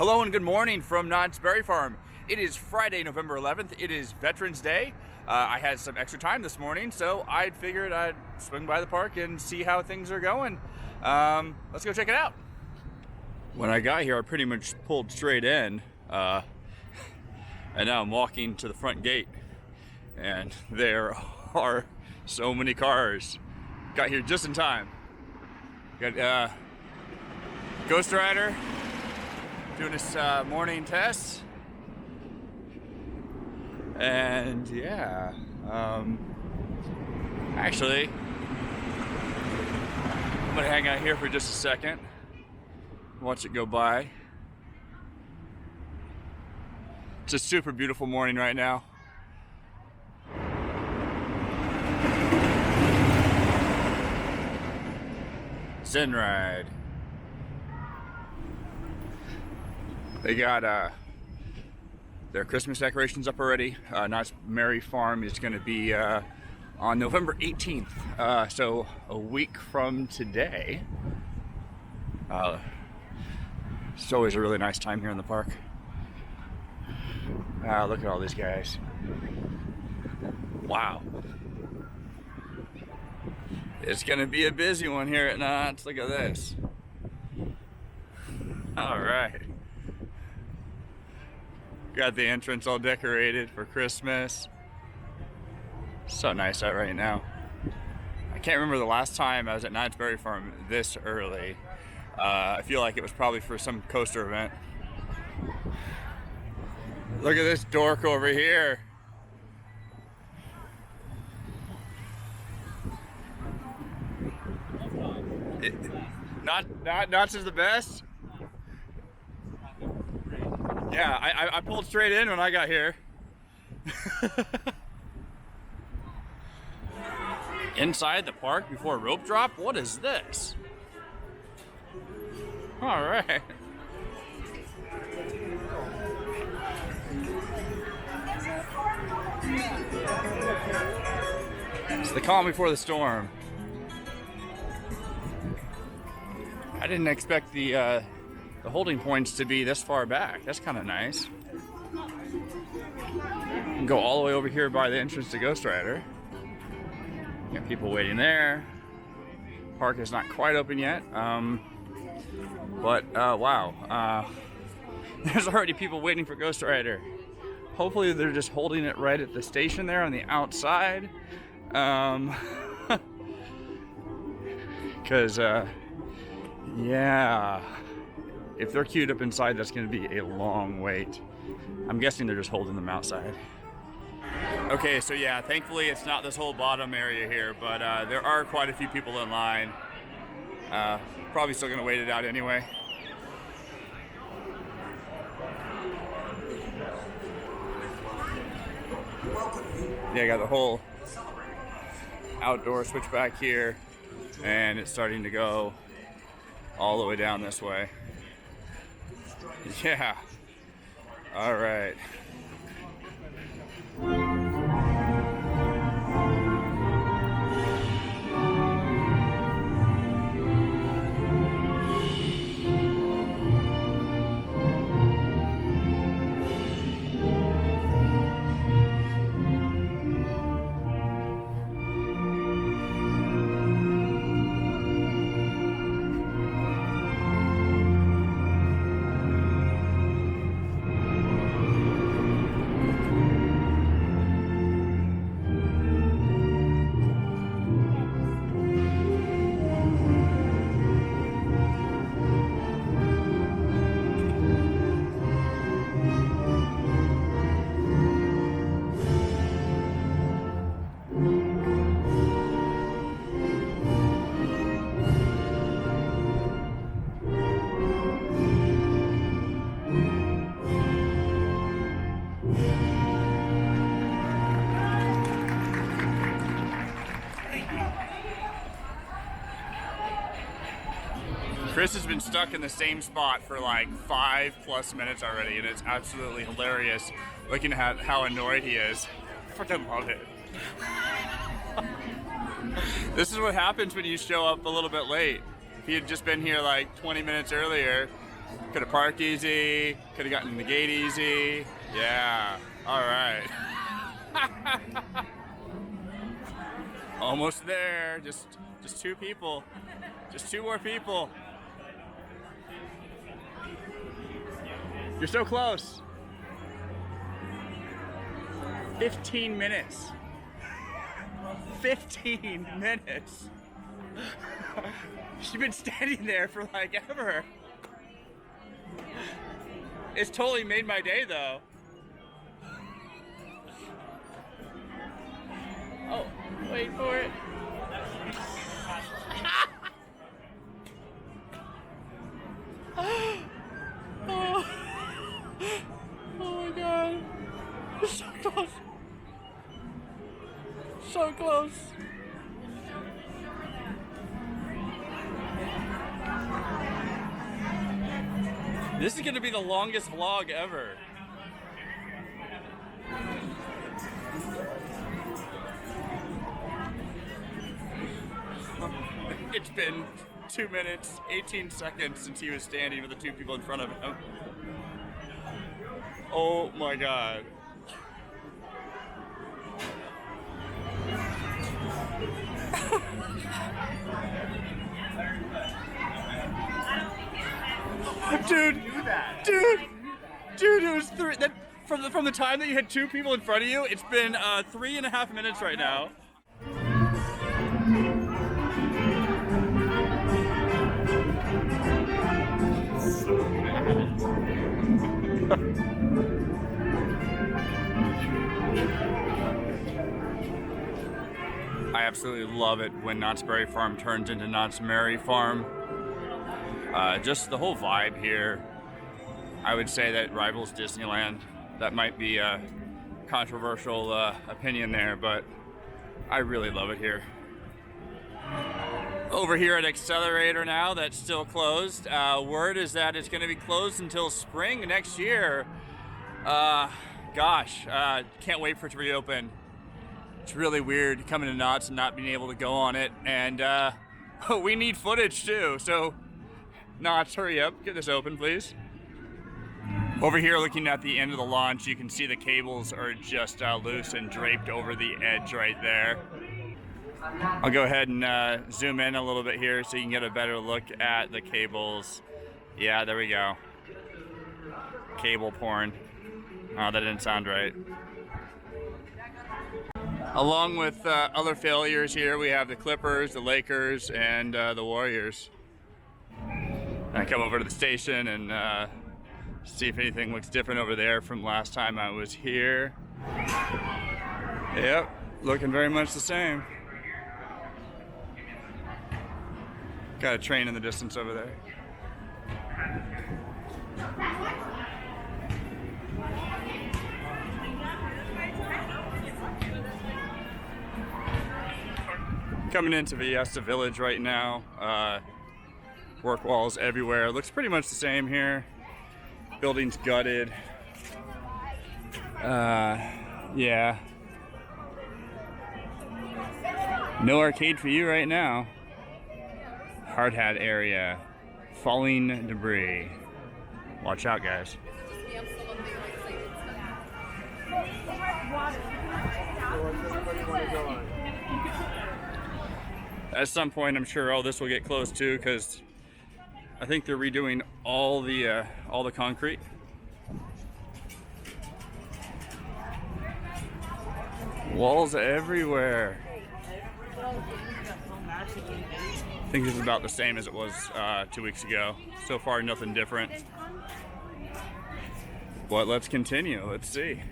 Hello and good morning from Knott's Berry Farm. It is Friday, November 11th. It is Veterans Day. I had some extra time this morning, so I figured I'd swing by the park and see how things are going. Let's go check it out. When I got here, I pretty much pulled straight in, and now I'm walking to the front gate, and there are so many cars. Got here just in time. Got Ghostrider doing his morning tests, and yeah, actually I'm gonna hang out here for just a second, watch it go by. It's a super beautiful morning right now. Zen ride. They got their Christmas decorations up already. Knott's Berry Farm is going to be on November 18th, so a week from today. It's always a really nice time here in the park. Look at all these guys. Wow. It's going to be a busy one here at Knott's. Look at this. All right. Got the entrance all decorated for Christmas. So nice out right now. I can't remember the last time I was at Knott's Berry Farm this early. I feel like it was probably for some coaster event. Look at this dork over here. Knott's is the best. Yeah, I pulled straight in when I got here. Inside the park before rope drop? What is this? All right. It's the calm before the storm. I didn't expect the holding points to be this far back. That's kind of nice. You can go all the way over here by the entrance to Ghostrider. Got people waiting there. Park is not quite open yet. But wow. There's already people waiting for Ghostrider. Hopefully they're just holding it right at the station there on the outside. Because, yeah. If they're queued up inside, that's going to be a long wait. I'm guessing they're just holding them outside. Okay, so yeah, thankfully it's not this whole bottom area here, but there are quite a few people in line. Probably still going to wait it out anyway. Yeah, I got the whole outdoor switchback here, and it's starting to go all the way down this way. Yeah. All right. Chris has been stuck in the same spot for like 5+ minutes already, and it's absolutely hilarious looking at how annoyed he is. I freaking love it. This is what happens when you show up a little bit late. If he had just been here like 20 minutes earlier, Could have parked easy. Could have gotten in the gate easy. Yeah. All right. Almost there. Just two people. Just two more people. You're so close. 15 minutes. 15 minutes. She's been standing there for like ever. It's totally made my day though. Oh, wait for it. Oh. Oh my god. So close. So close. This is going to be the longest vlog ever. It's been 2 minutes, 18 seconds since he was standing with the two people in front of him. Oh my god. Dude, it was three. That from the time that you had two people in front of you, it's been 3.5 minutes right now. I absolutely love it when Knott's Berry Farm turns into Knott's Merry Farm. Just the whole vibe here. I would say that rivals Disneyland. That might be a controversial opinion there, but I really love it here. Over here at Xcelerator now, that's still closed. Word is that it's going to be closed until spring next year. Gosh, can't wait for it to reopen. It's really weird coming to Knott's and not being able to go on it, and we need footage too, so Knott's, hurry up, get this open please. Over here looking at the end of the launch, you can see the cables are just loose and draped over the edge right there. I'll go ahead and zoom in a little bit here so you can get a better look at the cables. Yeah, there we go. Cable porn. Oh, that didn't sound right. Along with other failures here, we have the Clippers, the Lakers, and the Warriors. I come over to the station and see if anything looks different over there from last time I was here. Yep, looking very much the same. Got a train in the distance over there. Coming into Fiesta Village right now. Work walls everywhere. Looks pretty much the same here. Building's gutted. Yeah. No arcade for you right now. Hard hat area. Falling debris. Watch out, guys. At some point, I'm sure all this will get closed too, because I think they're redoing all the concrete. Walls everywhere. I think this is about the same as it was 2 weeks ago. So far, nothing different. But let's continue. Let's see.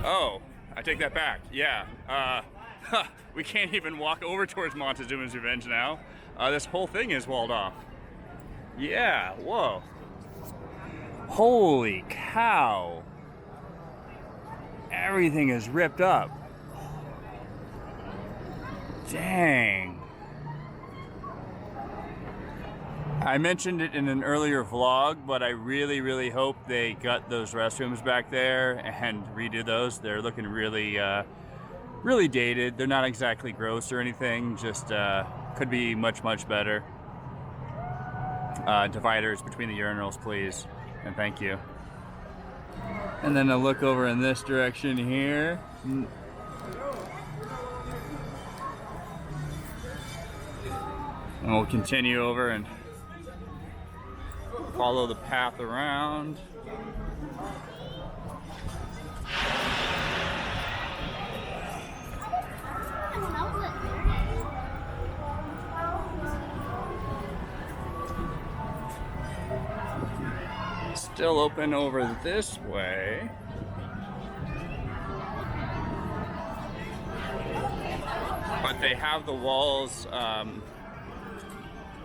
Oh, I take that back. Yeah. We can't even walk over towards Montezuma's Revenge now. This whole thing is walled off. Yeah, whoa. Holy cow. Everything is ripped up. Dang. I mentioned it in an earlier vlog, but I really hope they gut those restrooms back there and redo those. They're looking really dated. They're not exactly gross or anything, just could be much better. dividers between the urinals, please, and thank you. And then a look over in this direction here. And we'll continue over and follow the path around. Still open over this way. But they have the walls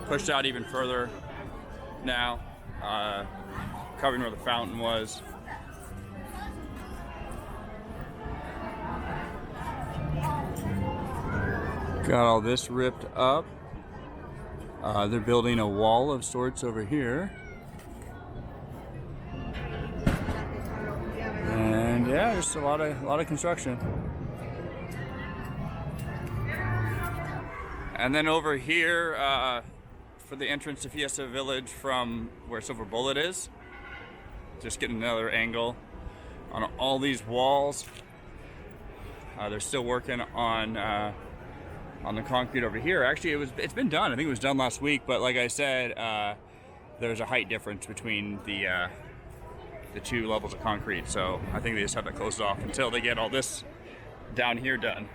pushed out even further now, covering where the fountain was. Got all this ripped up. They're building a wall of sorts over here. And yeah, just a lot of construction. And then over here, for the entrance to Fiesta Village from where Silver Bullet is, just getting another angle on all these walls. They're still working on the concrete over here. Actually, it's been done. I think it was done last week, but like I said, there's a height difference between the two levels of concrete, so I think they just have to close it off until they get all this down here done.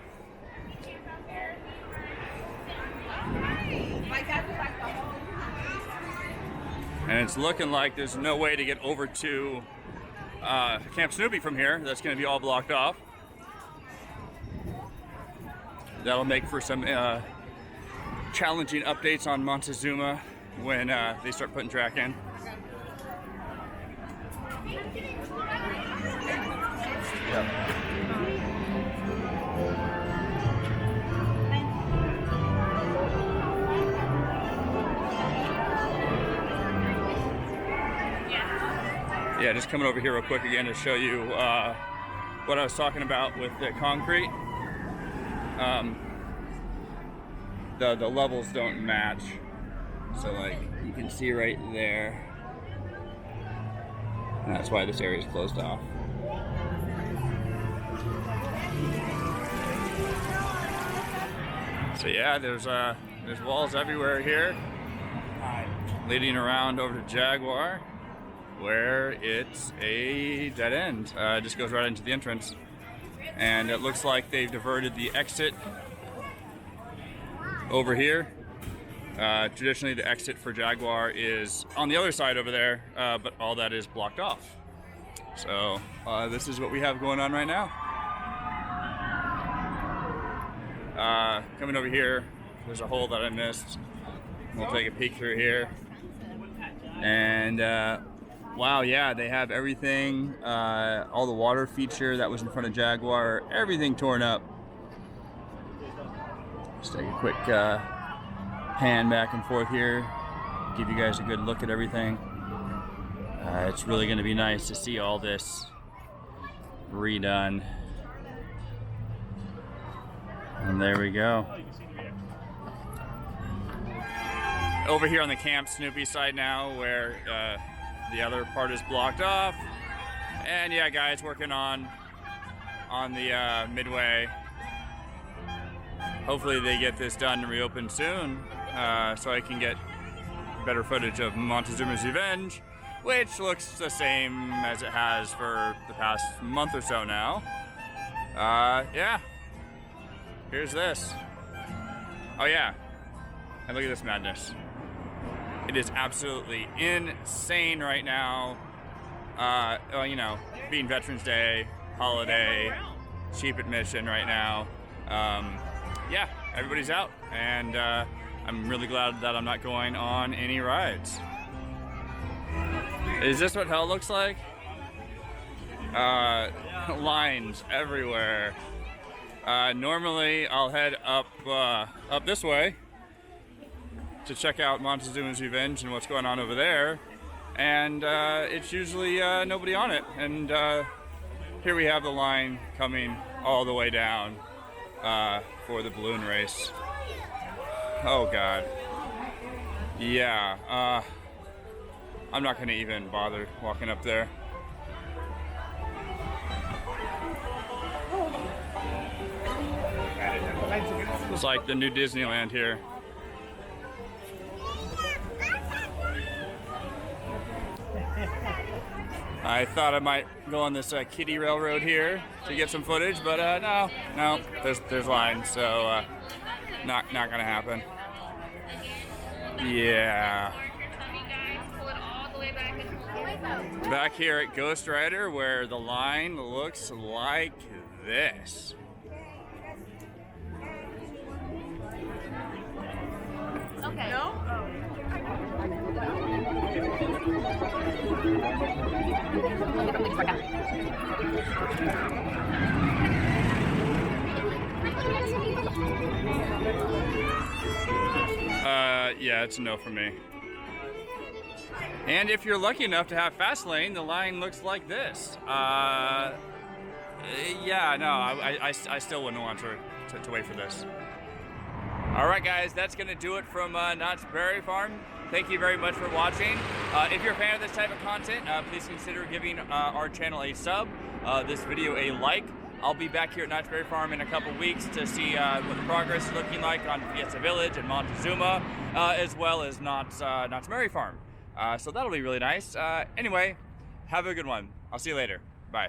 And it's looking like there's no way to get over to Camp Snoopy from here. That's going to be all blocked off. That'll make for some challenging updates on Montezuma when they start putting track in. Yep. Yeah, just coming over here real quick again to show you what I was talking about with the concrete. The levels don't match, so like you can see right there, and that's why this area is closed off. So yeah, there's walls everywhere here, leading around over to Jaguar, where it's a dead end. It just goes right into the entrance, and it looks like they've diverted the exit over here. Traditionally, the exit for Jaguar is on the other side over there, but all that is blocked off. So this is what we have going on right now. Coming over here, there's a hole that I missed. We'll take a peek through here. And wow, yeah, they have everything, all the water feature that was in front of Jaguar, everything torn up. Just take a quick pan back and forth here, give you guys a good look at everything. It's really going to be nice to see all this redone. And there we go. Over here on the Camp Snoopy side now, where the other part is blocked off. And yeah, guys, working on the midway. Hopefully they get this done and reopened soon, so I can get better footage of Montezuma's Revenge, which looks the same as it has for the past month or so now. Yeah. Here's this. Oh yeah. And look at this madness. It is absolutely insane right now. Well, you know, being Veterans Day, holiday, cheap admission right now. Yeah, everybody's out, and I'm really glad that I'm not going on any rides. Is this what hell looks like? Lines everywhere. Normally I'll head up this way to check out Montezuma's Revenge and what's going on over there, and it's usually nobody on it. And here we have the line coming all the way down for the balloon race. Oh God. Yeah. I'm not gonna even bother walking up there. It's like the new Disneyland here. I thought I might go on this kiddie railroad here to get some footage, but no, there's lines, so not gonna happen. Yeah. Back here at Ghostrider, where the line looks like this. Okay. No? Yeah, it's a no for me. And if you're lucky enough to have fast lane, the line looks like this. Yeah, no, I still wouldn't want to wait for this. All right, guys, that's gonna do it from Knott's Berry Farm. Thank you very much for watching. If you're a fan of this type of content, please consider giving our channel a sub, this video a like. I'll be back here at Knott's Berry Farm in a couple weeks to see what the progress is looking like on Fiesta Village and Montezuma, as well as Knott's Berry Farm. So that'll be really nice. Anyway, have a good one. I'll see you later. Bye.